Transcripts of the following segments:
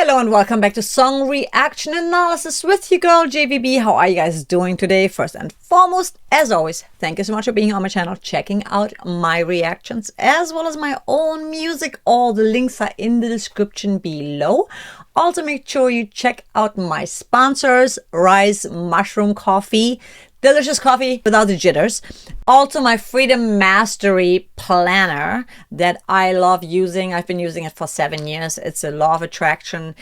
Hello and welcome back to Song Reaction Analysis with your girl JVB. How are you guys doing today? First and foremost, as always, thank you so much for being on my channel, checking out my reactions as well as my own music. All the links are in the description below. Also, make sure you check out my sponsors, RYZE Mushroom Coffee. Delicious coffee without the jitters. Also, my Freedom Mastery Planner that I love using. I've been using it for 7 years. It's a law of attraction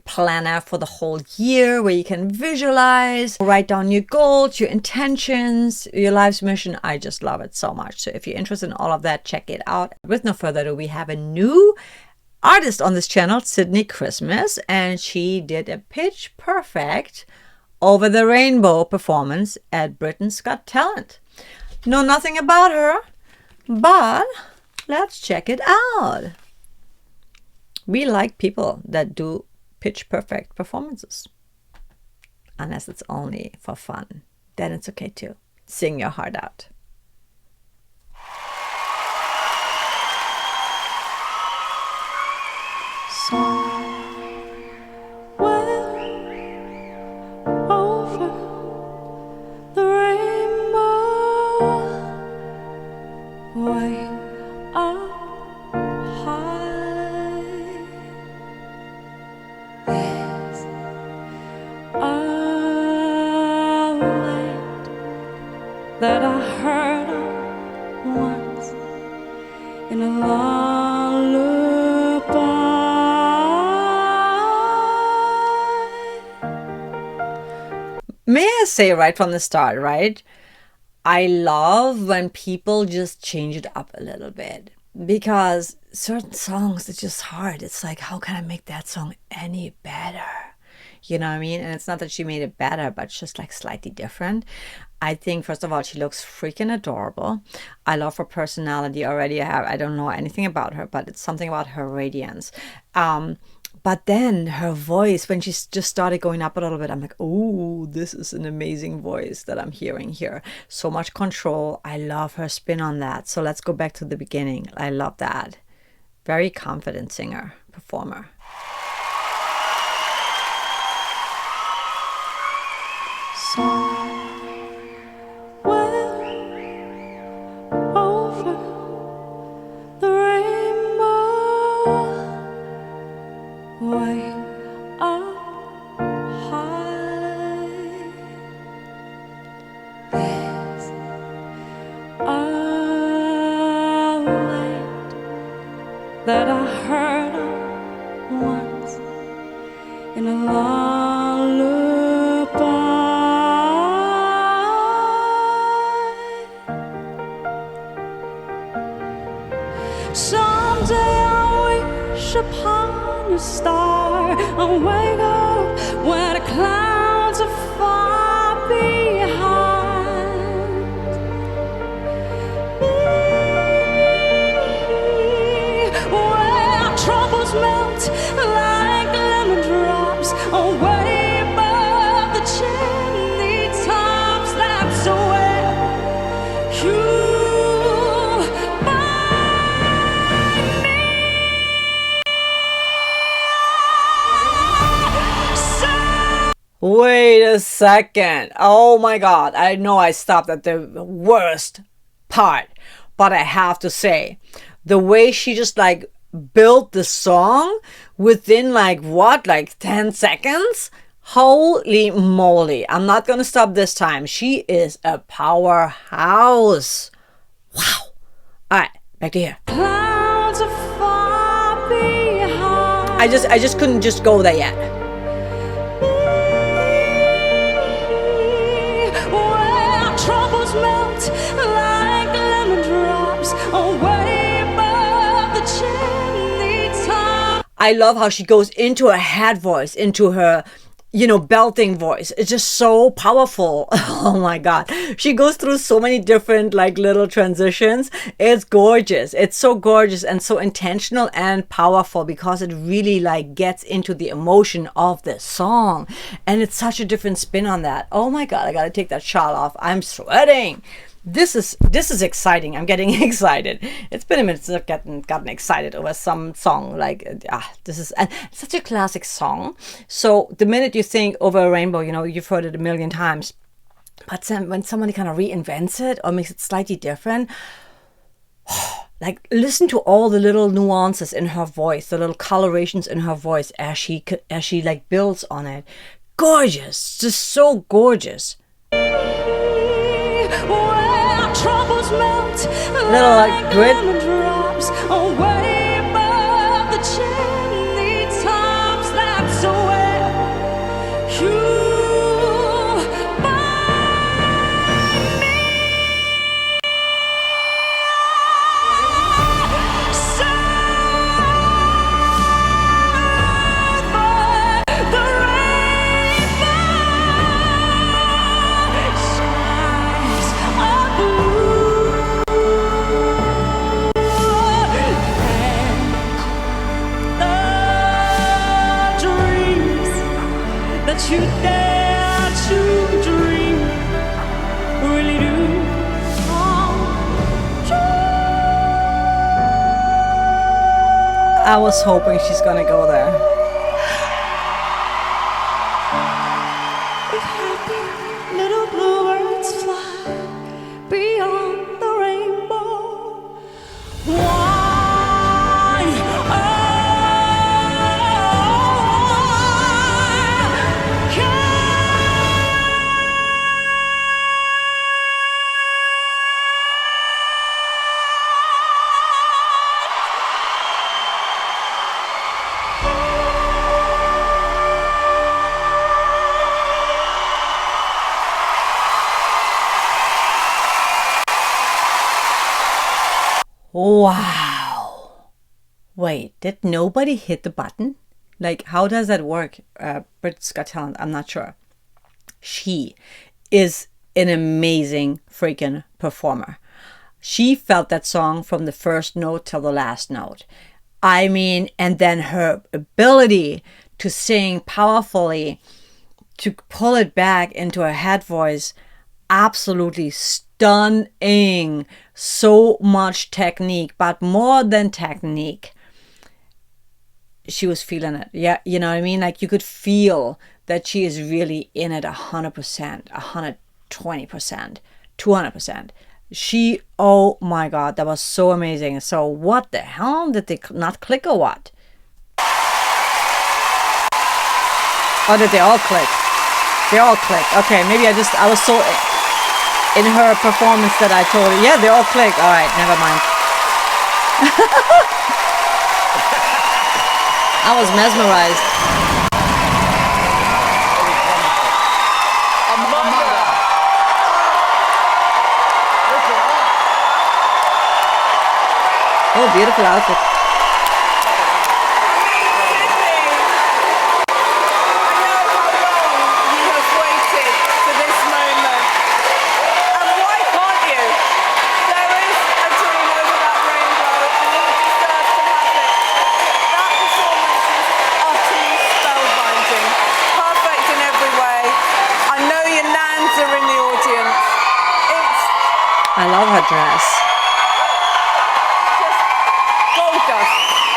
planner for the whole year where you can visualize, write down your goals, your intentions, your life's mission. I just love it so much. So if you're interested in all of that, check it out. With no further ado, we have a new artist on this channel, Sydney Christmas, and she did a pitch perfect Over the Rainbow performance at Britain's Got Talent. Know nothing about her, but let's check it out. We like people that do pitch perfect performances. Unless it's only for fun. Then it's okay too. Sing your heart out. That I heard of once in a lullaby. May I say right from the start, right? I love when people just change it up a little bit, because certain songs, it's just hard. It's like, how can I make that song any better? You know what I mean? And it's not that she made it better, but it's just like slightly different. I think, first of all, she looks freaking adorable. I love her personality already. I don't know anything about her, but it's something about her radiance. But then her voice, when she just started going up a little bit, I'm like, oh, this is an amazing voice that I'm hearing here. So much control. I love her spin on that. So let's go back to the beginning. I love that. Very confident singer, performer. That I heard of once in a lullaby. Someday I'll wish upon a star and wake up where the clouds are far behind troubles melt like lemon drops away above the chimney tops. That's where you find me. Wait a second. Oh my God. I know I stopped at the worst part, but I have to say, the way she just like built the song within like 10 seconds. Holy moly. I'm not gonna stop this time. She is a powerhouse. Wow. All right, back to here. Clouds are far behind. I just couldn't just go there yet. Where troubles melt like lemon drops away above the chimney top. I love how she goes into her head voice, into her, belting voice. It's just so powerful. Oh my God. She goes through so many different like little transitions. It's gorgeous. It's so gorgeous and so intentional and powerful because it really like gets into the emotion of the song. And it's such a different spin on that. Oh my God. I got to take that shawl off. I'm sweating. This is exciting. I'm getting excited. It's been a minute since I've gotten excited over some song. Like, this is such a classic song. So the minute you think Over a Rainbow, you know, you've heard it a million times. But then when somebody kind of reinvents it or makes it slightly different, like, listen to all the little nuances in her voice, the little colorations in her voice as she like builds on it. Gorgeous, just so gorgeous. Troubles melt Little like grit. drops away above the chimney tops. That's where you find me. Surfer the rainbow skies are blue. That you dare to dream really do come true. I was hoping she's gonna go there. If happy little bluebirds fly beyond the rainbow, why? Wow. Wait, did nobody hit the button? Like, how does that work? Britain's Got Talent, I'm not sure. She is an amazing freaking performer. She felt that song from the first note till the last note. I mean, and then her ability to sing powerfully, to pull it back into a head voice, absolutely stunning. So much technique, but more than technique, she was feeling it. Yeah, you know what I mean? Like, you could feel that she is really in it 100%, 120%, 200%. She, oh my God, that was so amazing. So what the hell? Did they not click or what? Or did they all click? They all clicked. Okay, maybe I was so in her performance that I told her, yeah, they all click. All right, never mind. I was mesmerized. Oh, beautiful outfit. I love her dress.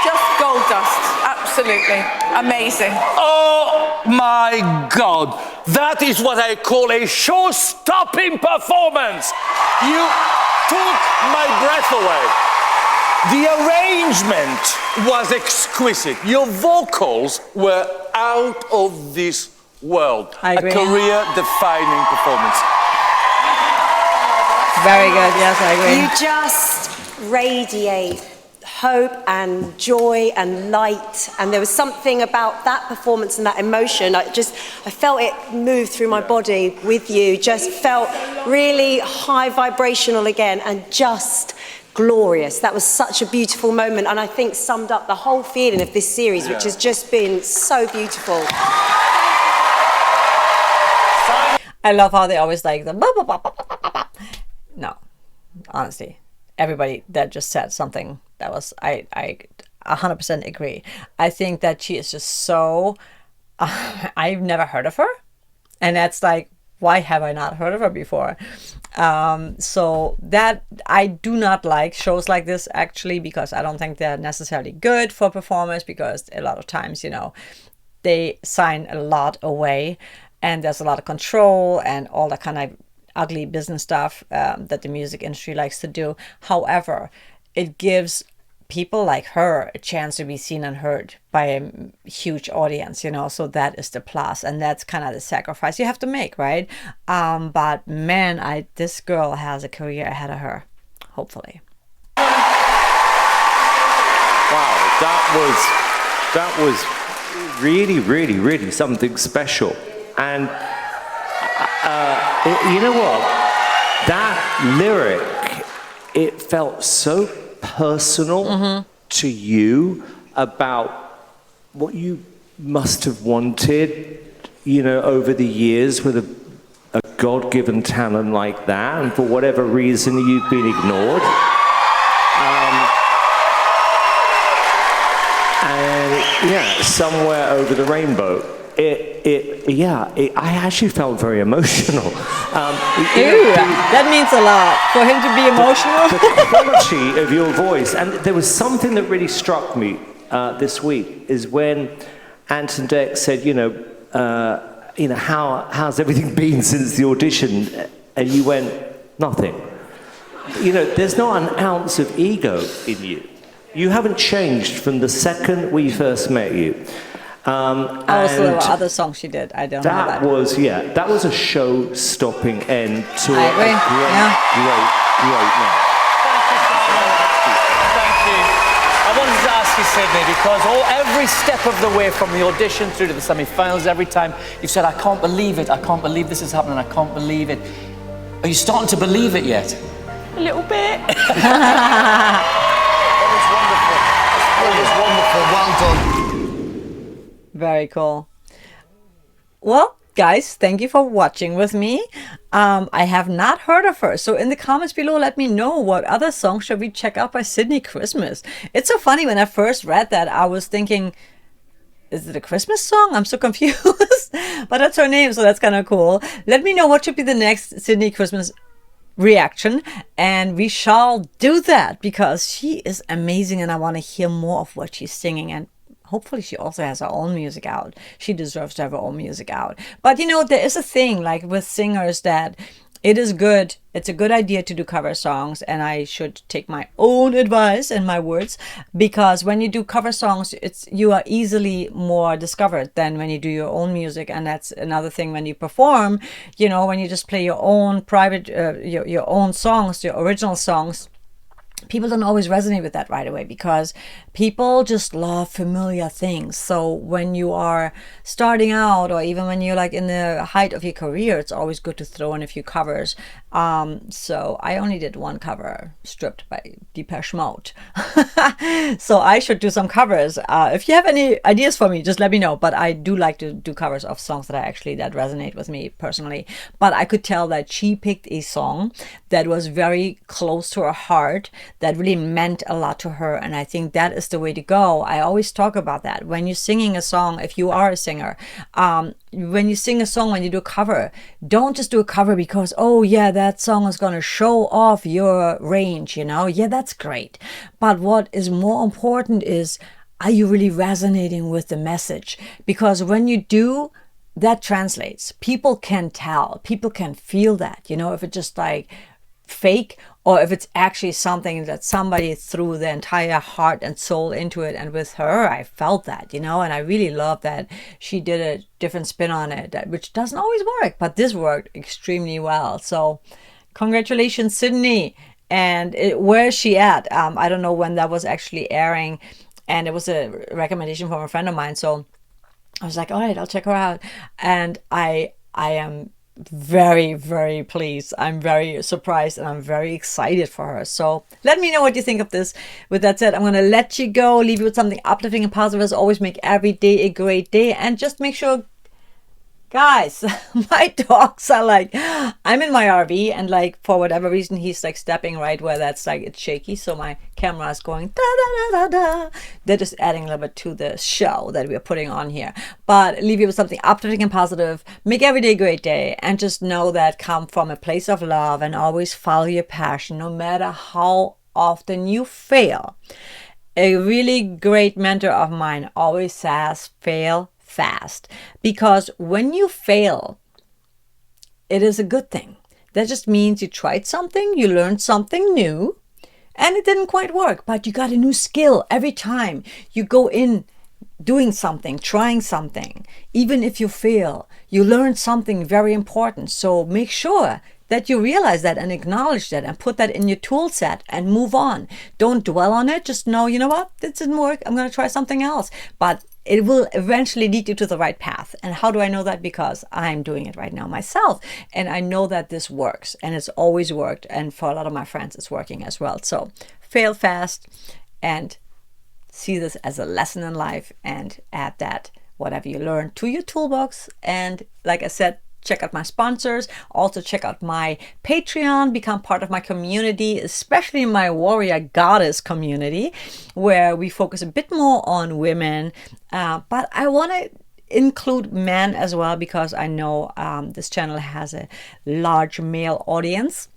Just gold dust. Absolutely amazing. Oh my God. That is what I call a show-stopping performance. You took my breath away. The arrangement was exquisite. Your vocals were out of this world. I agree. A career-defining performance. Very good, yes, I agree. You just radiate hope and joy and light, and there was something about that performance and that emotion. I felt it move through my body with you, just felt really high vibrational again and just glorious. That was such a beautiful moment, and I think summed up the whole feeling of this series, which has just been so beautiful. I love how they always like the no, honestly, everybody that just said something that was, I 100% agree. I think that she is just so, I've never heard of her. And that's like why have I not heard of her before? So that I do not like shows like this, actually, because I don't think they're necessarily good for performers, because a lot of times, you know, they sign a lot away and there's a lot of control and all that kind of ugly business stuff that the music industry likes to do. However, it gives people like her a chance to be seen and heard by a huge audience, you know, so that is the plus, and that's kind of the sacrifice you have to make, right? But man, this girl has a career ahead of her, hopefully. Wow, that was really, really, really something special. And you know what? That lyric, it felt so personal to you about what you must have wanted, you know, over the years with a God-given talent like that, and for whatever reason you've been ignored. And yeah, somewhere over the rainbow. I actually felt very emotional. That means a lot for him to be emotional. The quality of your voice, and there was something that really struck me this week, is when Ant and Dec said, how's everything been since the audition, and you went, nothing. You know, there's not an ounce of ego in you. You haven't changed from the second we first met you. Also, there were other songs she did. I don't know that. That was a show-stopping end to a great night. Thank you. I wanted to ask you, Sydney, because every step of the way from the audition through to the semi-finals, every time you've said, I can't believe it, I can't believe this is happening, I can't believe it. Are you starting to believe it yet? A little bit. It was wonderful. It was wonderful. Well done. Very cool. Well, guys, thank you for watching with me. I have not heard of her, so in the comments below, let me know what other songs should we check out by Sydney Christmas. It's so funny, when I first read that, I was thinking, is it a Christmas song? I'm so confused. But that's her name, so that's kind of cool. Let me know what should be the next Sydney Christmas reaction, and we shall do that, because she is amazing and I want to hear more of what she's singing, and hopefully she also has her own music out. She deserves to have her own music out. But you know, there is a thing like with singers that it is good. It's a good idea to do cover songs, and I should take my own advice and my words, because when you do cover songs, you are easily more discovered than when you do your own music. And that's another thing when you perform, you know, when you just play your own private, your own songs, your original songs, people don't always resonate with that right away, because people just love familiar things. So when you are starting out, or even when you're like in the height of your career, it's always good to throw in a few covers. So I only did one cover, Stripped by Depeche Mode. So I should do some covers. If you have any ideas for me, just let me know. But I do like to do covers of songs that resonate with me personally. But I could tell that she picked a song that was very close to her heart, that really meant a lot to her, and I think that is the way to go. I always talk about that. When you're singing a song, if you are a singer, when you sing a song, when you do a cover, don't just do a cover because, oh yeah, that song is going to show off your range, you know. Yeah, that's great. But what is more important is, are you really resonating with the message? Because when you do, that translates. People can tell. People can feel that, you know, if it's just like fake, or if it's actually something that somebody threw their entire heart and soul into it. And with her, I felt that, you know, and I really love that she did a different spin on it, which doesn't always work, but this worked extremely well. So congratulations, Sydney. And where is she at? I don't know when that was actually airing, and it was a recommendation from a friend of mine. So I was like, all right, I'll check her out. And I am very, very pleased. I'm very surprised, and I'm very excited for her. So let me know what you think of this. With that said, I'm going to let you go, leave you with something uplifting and positive. As always, make every day a great day, and just make sure Guys, my dogs are like, I'm in my RV and like for whatever reason he's like stepping right where that's like it's shaky, so my camera is going da da da da da. They're just adding a little bit to the show that we're putting on here. But leave you with something uplifting and positive. Make every day a great day, and just know that come from a place of love and always follow your passion no matter how often you fail. A really great mentor of mine always says fail fast, because when you fail, it is a good thing. That just means you tried something, you learned something new, and it didn't quite work, but you got a new skill every time you go in doing something, trying something. Even if you fail, you learned something very important. So make sure that you realize that and acknowledge that and put that in your tool set and move on. Don't dwell on it. Just know, you know what, this didn't work. I'm going to try something else. But it will eventually lead you to the right path. And how do I know that? Because I'm doing it right now myself. And I know that this works, and it's always worked. And for a lot of my friends, it's working as well. So fail fast and see this as a lesson in life, and add that whatever you learn to your toolbox. And like I said, check out my sponsors. Also check out my Patreon. Become part of my community, especially my Warrior Goddess community, where we focus a bit more on women. But I want to include men as well, because I know this channel has a large male audience.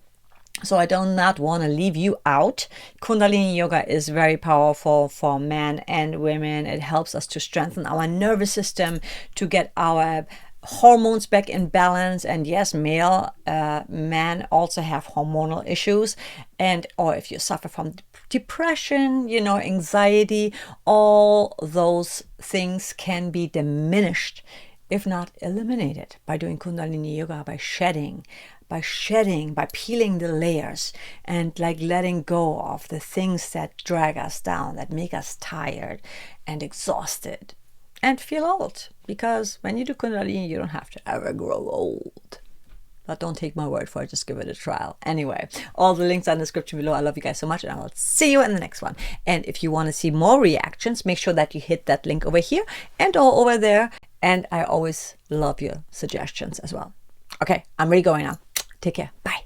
So I do not want to leave you out. Kundalini Yoga is very powerful for men and women. It helps us to strengthen our nervous system, to get our hormones back in balance. And yes, men also have hormonal issues, and or if you suffer from depression, anxiety, all those things can be diminished, if not eliminated, by doing Kundalini Yoga, by shedding, by peeling the layers, and like letting go of the things that drag us down, that make us tired and exhausted and feel old. Because when you do Kundalini, you don't have to ever grow old. But don't take my word for it, just give it a trial. Anyway, all the links are in the description below. I love you guys so much, and I will see you in the next one. And if you want to see more reactions, make sure that you hit that link over here and or over there. And I always love your suggestions as well. Okay, I'm really going now. Take care. Bye.